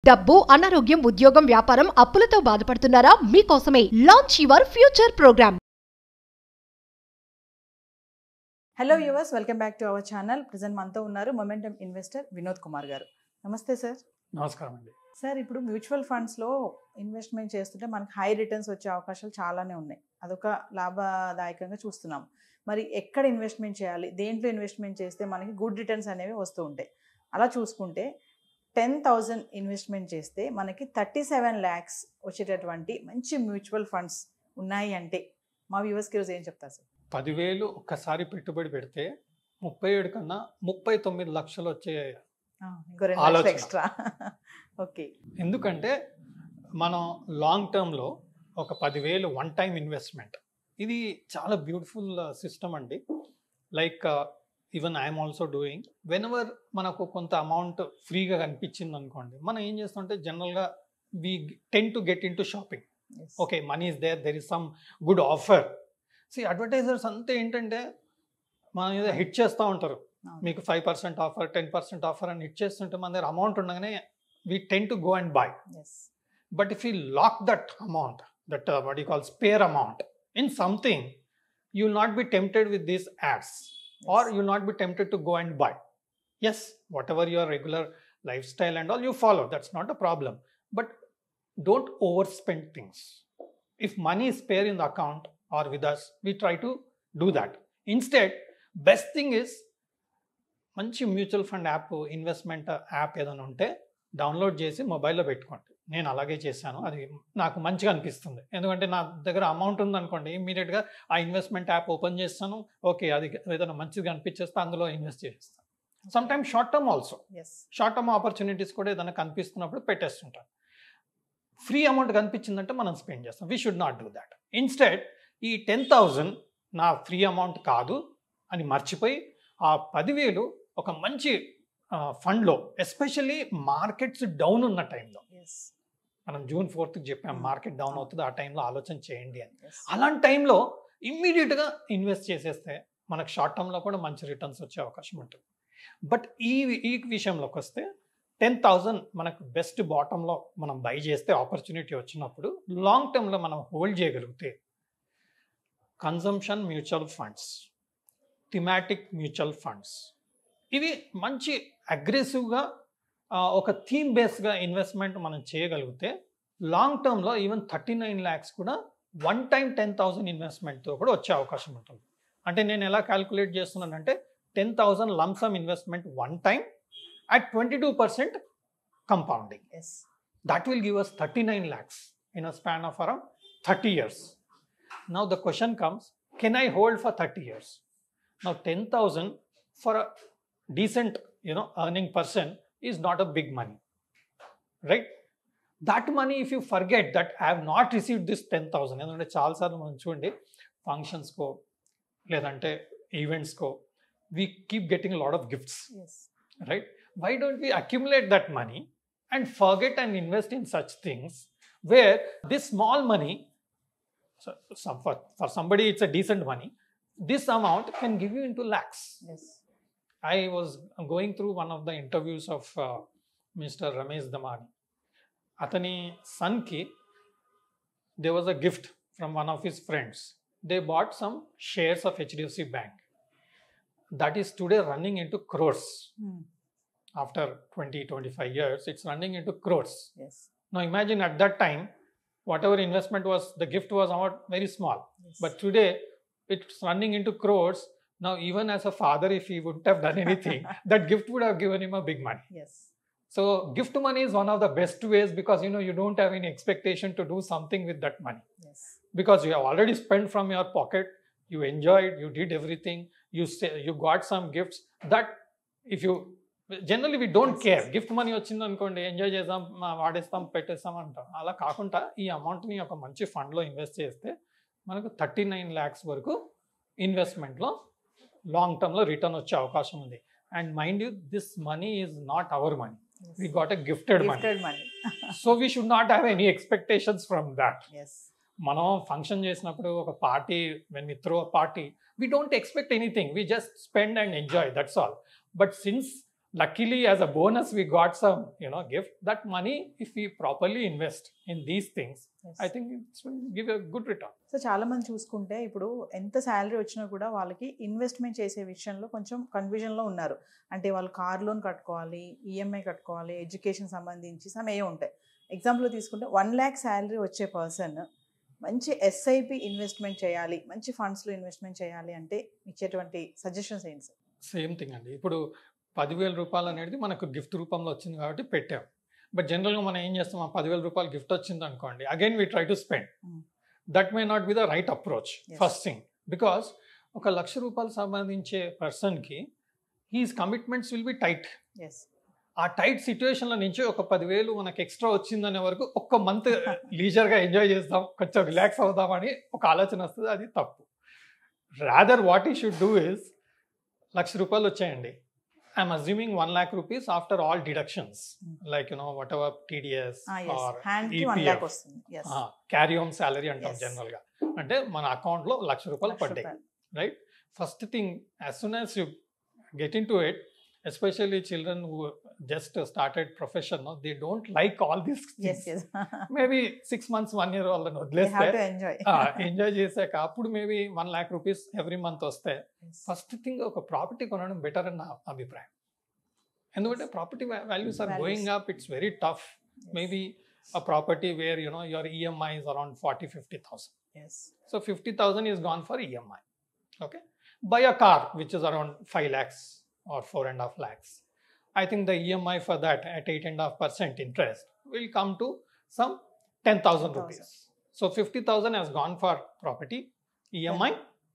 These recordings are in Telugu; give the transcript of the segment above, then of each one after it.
డబ్బు, అనారోగ్యం, ఉద్యోగం, వ్యాపారం, అప్పులతో బాధపడుతున్నారా? మీకోసమే launch your future program. Hello viewers, welcome back to our channel. Present మనతో ఉన్నారు మొమెంటమ్ ఇన్వెస్టర్ వినోద్ కుమార్ గారు. నమస్తే సార్. నమస్కారం అండి. సార్, ఇప్పుడు మ్యూచువల్ ఫండ్స్లో ఇన్వెస్ట్మెంట్ చేస్తుంటే మనకి హై రిటర్న్స్ వచ్చే అవకాశాలు చాలానే ఉన్నాయి. అదొక లాభదాయకంగా చూస్తున్నాం. మరి ఎక్కడ ఇన్వెస్ట్మెంట్ చేయాలి, దేంట్లో ఇన్వెస్ట్మెంట్ చేస్తే మనకి గుడ్ రిటర్న్స్ అనేవి వస్తూ ఉంటాయి? అలా చూసుకుంటే 10,000 ఇన్వెస్ట్మెంట్ చేస్తే మనకి 37 lakhs వచ్చేటటువంటి మంచి మ్యూచువల్ ఫండ్స్ ఉన్నాయి అంటే మా వ్యూవర్స్కి ఈరోజు ఏం చెప్తారు సార్? 10,000 ఒక్కసారి పెట్టుబడి పెడితే 37 కన్నా 39 లక్షలు వచ్చే ఇంకో 2 లక్షలు ఆలోచన. ఎక్స్ట్రా. ఓకే. ఎందుకంటే మనం లాంగ్ టర్మ్లో ఒక 10,000 వన్ టైం ఇన్వెస్ట్మెంట్, ఇది చాలా బ్యూటిఫుల్ సిస్టమ్ అండి. Like even I'm also doing. When ever మనకు కొంత అమౌంట్ ఫ్రీగా కనిపించింది అనుకోండి, మనం ఏం చేస్తుంటే జనరల్గా we tend to get in to shopping. Okay, money is there is some good offer. Advertisers అంతా ఏంటంటే మన మీద హిట్ చేస్తూ ఉంటారు. మీకు 5% ఆఫర్, 10% ఆఫర్ అని హిట్ చేస్తుంటే మన దగ్గర అమౌంట్ ఉండగానే we tend to go and buy. But if you lock that amount, that what you call spare amount in something, you will not be tempted with these ads, or you will not be tempted to go and buy. Yes, whatever your regular lifestyle and all you follow, that's not a problem, but don't overspend things. If money is spare in the account or with us, we try to do that. Instead, best thing is మంచి mutual fund app, investment app ఏదైనా ఉంటే డౌన్లోడ్ చేసి మొబైల్లో పెట్టుకోండి. నేను అలాగే చేశాను, అది నాకు మంచిగా అనిపిస్తుంది. ఎందుకంటే నా దగ్గర అమౌంట్ ఉందనుకోండి, ఇమీడియట్గా ఆ ఇన్వెస్ట్మెంట్ యాప్ ఓపెన్ చేస్తాను. ఓకే, అది ఏదైనా మంచిగా అనిపించేస్తే అందులో ఇన్వెస్ట్ చేస్తాను. Some time short term also, short term opportunities కూడా ఏదైనా కనిపిస్తున్నప్పుడు పెట్టేస్తుంటాను. ఫ్రీ అమౌంట్ కనిపించిందంటే మనం స్పెండ్ చేస్తాం. We should not do that. Instead ఈ 10,000 నా ఫ్రీ అమౌంట్ కాదు అని మర్చిపోయి ఆ 10,000 ఒక మంచి ఫండ్లో, ఎస్పెషల్లీ మార్కెట్స్ డౌన్ ఉన్న టైంలో, మనం June 4th చెప్పాం మార్కెట్ డౌన్ అవుతుంది, ఆ టైంలో ఆలోచన చేయండి అని. అలాంటి టైంలో ఇమ్మీడియట్గా ఇన్వెస్ట్ చేసేస్తే మనకు షార్ట్ టర్మ్లో కూడా మంచి రిటర్న్స్ వచ్చే అవకాశం ఉంటుంది. బట్ ఈ విషయంలోకి వస్తే 10,000 మనకు బెస్ట్ బాటంలో మనం బై చేస్తే ఆపర్చునిటీ వచ్చినప్పుడు లాంగ్ టర్మ్లో మనం హోల్డ్ చేయగలిగితే consumption mutual funds, thematic mutual funds, ఇవి మంచి అగ్రెసివ్గా ఒక థీమ్ బేస్గా ఇన్వెస్ట్మెంట్ మనం చేయగలిగితే లాంగ్ టర్మ్లో ఈవెన్ 39 lakhs కూడా వన్ టైం 10,000 ఇన్వెస్ట్మెంట్తో కూడా వచ్చే అవకాశం ఉంటుంది. అంటే నేను ఎలా క్యాల్కులేట్ చేస్తున్నానంటే 10,000 lump sum investment one time at 22% compounding. That will give us 39 lakhs in a span of around 30 years. Now the question comes, can I hold for 30 years? Now 10,000 for a decent earning person is not a big money, right? That money, if you forget that I have not received this 10,000, ఎందుకంటే చాలాసార్లు మనం చూడండి ఫంక్షన్స్కో లేదంటే ఈవెంట్స్కో we keep getting a lot of gifts, right? Why don't we accumulate that money and forget and invest in such things where this small money, for somebody it's a decent money, this amount can give you into lakhs. I was going through one of the interviews of Mr. Ramesh Damani. Atani son ki there was a gift from one of his friends. They bought some shares of HDFC Bank. That is today running into crores. After 20-25 years, it's running into crores. Now imagine at that time, whatever investment was, the gift was about very small. But today, it's running into crores. Now even as a father, if he wouldn't have done anything, that gift would have given him a big money. So gift money is one of the best ways, because you don't have any expectation to do something with that money. Because you have already spent from your pocket, you enjoyed, you did everything, you got some gifts that if you generally we don't care. Gift money వచ్చింది అనుకోండి, ఎంజాయ్ చేద్దాం, వాడేస్తాం, పెట్టేస్తాం అంటాం. అలా కాకుండా ఈ అమౌంట్ని ఒక మంచి ఫండ్లో ఇన్వెస్ట్ చేస్తే మనకు 39 lakhs వరకు ఇన్వెస్ట్మెంట్లో లాంగ్ టర్మ్లో రిటర్న్ వచ్చే అవకాశం ఉంది. And mind you, this money is not our money, we got a gifted money. So we should not have any expectations from that. మనం ఫంక్షన్ చేసినప్పుడు ఒక party, when we throw a party, we don't expect anything, we just spend and enjoy, that's all. But since luckily as a bonus we got some gift. That money, if we properly invest in these things, I think it will give a good return. So చాలా మంది చూసుకుంటే ఇప్పుడు ఎంత శాలరీ వచ్చినా కూడా వాళ్ళకి ఇన్వెస్ట్మెంట్ చేసే విషయంలో కొంచెం కన్ఫ్యూజన్లో ఉన్నారు. అంటే వాళ్ళు కార్ లోన్ కట్టుకోవాలి, ఈఎంఐ కట్టుకోవాలి, ఎడ్యుకేషన్ సంబంధించి సమ్ ఏ ఉంటాయి. ఎగ్జాంపుల్ తీసుకుంటే 1 lakh శాలరీ వచ్చే పర్సన్ మంచి ఎస్ఐపి ఇన్వెస్ట్మెంట్ చేయాలి, మంచి ఫండ్స్లో ఇన్వెస్ట్మెంట్ చేయాలి అంటే ఇచ్చేటువంటి సజెషన్స్ ఏంటి సార్? సేమ్ థింగ్ అండి. ఇప్పుడు 10,000 రూపాయలు అనేది మనకు గిఫ్ట్ రూపంలో వచ్చింది కాబట్టి పెట్టాం. బట్ జనరల్గా మనం ఏం చేస్తాం, ఆ 10,000 రూపాయలు గిఫ్ట్ వచ్చింది అనుకోండి, again we try to spend. That may not be the right approach first thing. Because ఒక 1,00,000 రూపాయలు సంబంధించే పర్సన్కి he's commitments will be tight. ఆ టైట్ సిచ్యువేషన్లో నుంచి ఒక 10,000 మనకు ఎక్స్ట్రా వచ్చిందనే వరకు ఒక్క మంత్ లీజర్గా ఎంజాయ్ చేస్తాం, కొంచెం రిలాక్స్ అవుదామని ఒక ఆలోచన వస్తుంది. అది తప్పు. రాదర్ వాట్ ఈ షుడ్ డూ ఇస్, 1,00,000 రూపాయలు వచ్చాయండి, I'm assuming 1 lakh rupees after all deductions, like whatever TDS or EPF, carry home salary antam general ga, ante mana account lo 1,00,000 rupayalu paddayi, right? First thing, as soon as you get into it, especially children who just started profession, no, they don't like all these things. Maybe 6 months 1 year all they have to enjoy చేసాక అప్పుడు maybe 1 lakh rupees every month వస్తే ఫస్ట్ థింగ్ ఒక ప్రాపర్టీ కొనడం బెటర్ అని నా అభిప్రాయం. ఎందుకంటే property values are going up, it's very tough. Maybe a property where your EMI is around 40,000-50,000. So 50,000 is gone for EMI. Okay, buy a car which is around 5 lakhs or 4.5 lakhs. I think the EMI for that at 8.5% interest will come to some 10,000 rupees. So 50,000 has gone for property EMI,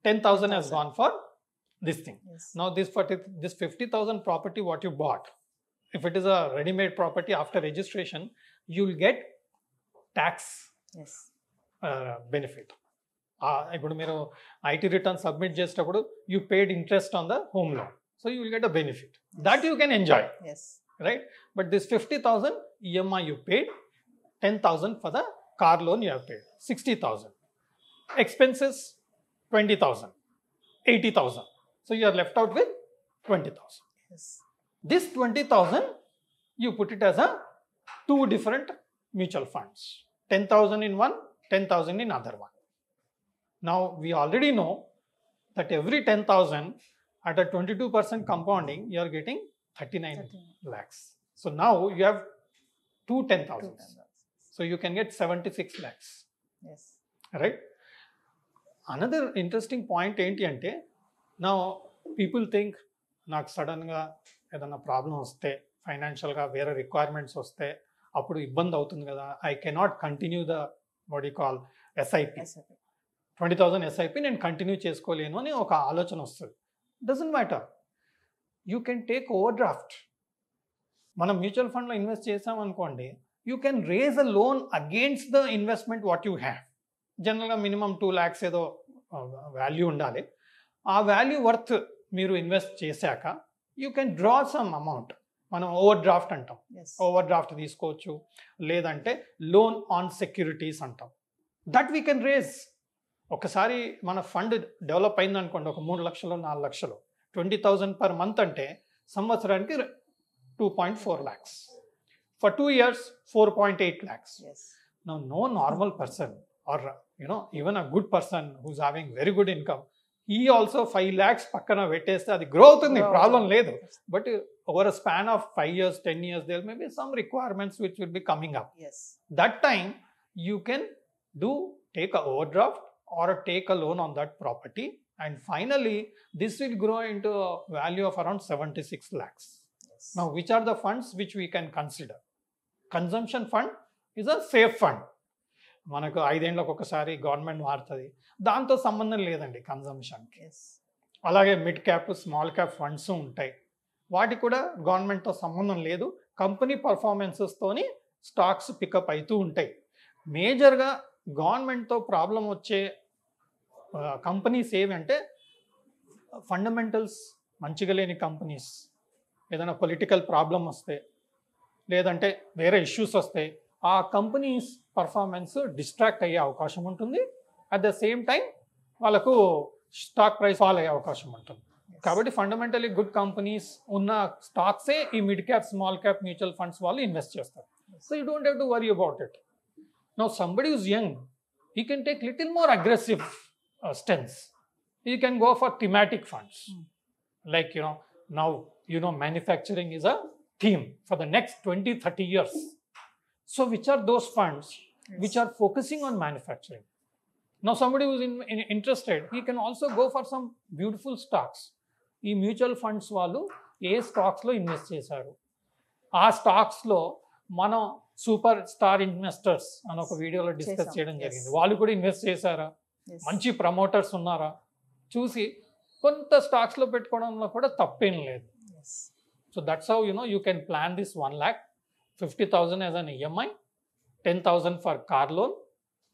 10,000 has gone for this thing. Now this 50,000 property what you bought, if it is a ready-made property, after registration you will get tax benefit. ఇప్పుడు మీరు ఐటీ రిటర్న్ సబ్మిట్ చేసేటప్పుడు you paid interest on the home loan, so you will get a benefit that you can enjoy, right? But this 50,000 EMI you paid, 10,000 for the car loan you have paid, 60,000 expenses, 20,000, 80,000, so you are left out with 20,000. This 20,000 you put it as a 2 different mutual funds, 10,000 in one, 10,000 in other one. Now we already know that every 10,000 at a 22% compounding you are getting 39 lakhs. So now you have 2 10,000s, so you can get 76 lakhs. Right? Another interesting point enti ante, now people think నాకు సడన్గా ఏదైనా ప్రాబ్లం వస్తే, ఫైనాన్షియల్గా వేరే రిక్వైర్మెంట్స్ వస్తే అప్పుడు ఇబ్బంది అవుతుంది కదా, I cannot continue the what you call SIP, 20,000 SIP నేను కంటిన్యూ చేసుకోలేను అని ఒక ఆలోచన వస్తుంది. Doesn't matter, you can take overdraft. మనం మ్యూచువల్ ఫండ్లో ఇన్వెస్ట్ చేసామనుకోండి, you can raise a loan against the investment what you have. జనరల్గా మినిమం 2 lakhs ఏదో వాల్యూ ఉండాలి. ఆ వాల్యూ వర్త్ మీరు ఇన్వెస్ట్ చేశాక you can draw some amount, మనం ఓవర్ డ్రాఫ్ట్ అంటాం. ఓవర్ డ్రాఫ్ట్ తీసుకోవచ్చు, లేదంటే లోన్ ఆన్ సెక్యూరిటీస్ అంటాం. That we can raise. ఒకసారి మన ఫండ్ డెవలప్ అయింది అనుకోండి, ఒక 3 లక్షలు 4 లక్షలు, 20,000 per month అంటే సంవత్సరానికి 2.4 lakhs. For 2 years 4.8 lakhs. Now no normal person or even a good person who's having very good income, he also 5 lakhs పక్కన పెట్టేస్తే అది గ్రో అవుతుంది, ప్రాబ్లం లేదు. But over a span of 5 years 10 years there may be some requirements which will be coming up. That time you can take a overdraft or take a loan on that property, and finally this will grow into a value of around 76 lakhs. Now which are the funds which we can consider? Consumption fund is a safe fund. మనకు 5 ఏళ్ళకి ఒకసారి గవర్నమెంట్ మారుతుంది, దాంతో సంబంధం లేదండి కన్జంప్షన్కి. అలాగే mid cap small cap funds ఉంటాయి, వాటి కూడా గవర్నమెంట్తో సంబంధం లేదు, కంపెనీ పర్ఫార్మెన్సెస్తోని స్టాక్స్ పికప్ అవుతూ ఉంటాయి. మేజర్గా గవర్నమెంట్తో ప్రాబ్లం వచ్చే కంపెనీస్ ఏవి అంటే ఫండమెంటల్స్ మంచిగా లేని కంపెనీస్, ఏదైనా పొలిటికల్ ప్రాబ్లం వస్తే లేదంటే వేరే ఇష్యూస్ వస్తే ఆ కంపెనీస్ పర్ఫార్మెన్స్ డిస్ట్రాక్ట్ అయ్యే అవకాశం ఉంటుంది. అట్ ద సేమ్ టైం వాళ్ళకు స్టాక్ ప్రైస్ ఫాల్ అయ్యే అవకాశం ఉంటుంది. కాబట్టి ఫండమెంటలీ గుడ్ కంపెనీస్ ఉన్న స్టాక్సే ఈ mid cap small cap mutual funds వాళ్ళు ఇన్వెస్ట్ చేస్తారు. So you don't have to worry about it. Now somebody is young, he can take little more aggressive stance. He can go for thematic funds. Like, now, manufacturing is a theme for the next 20-30 years. So which are those funds which are focusing on manufacturing? Now somebody who's interested, he can also go for some beautiful stocks. ఈ మ్యూచువల్ ఫండ్స్ వాళ్ళు ఏ స్టాక్స్లో ఇన్వెస్ట్ చేశారు, ఆ స్టాక్స్లో మనం సూపర్ స్టార్ ఇన్వెస్టర్స్ అని ఒక వీడియోలో డిస్కస్ చేయడం జరిగింది. వాళ్ళు కూడా ఇన్వెస్ట్ చేశారా, మంచి ప్రమోటర్స్ ఉన్నారా చూసి కొంత స్టాక్స్లో పెట్టుకోవడంలో కూడా తప్పేం లేదు. So that's how you can plan this 1 lakh, 50,000 as an EMI, 10,000 for car loan,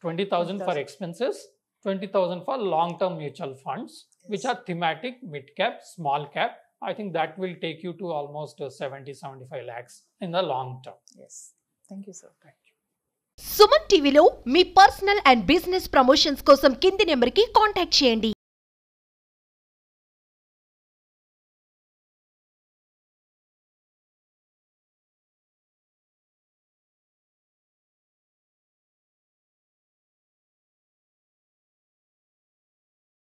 20,000 for expenses, 20,000 for long-term mutual funds, which are thematic, mid-cap, small cap. I think that will take you to almost 70-75 lakhs in the long term. Yes. Thank you, sir. Thank you. Suman టీవీలో మీ పర్సనల్ అండ్ బిజినెస్ ప్రమోషన్స్ కోసం కింది నెంబర్కి కాంటాక్ట్ చేయండి.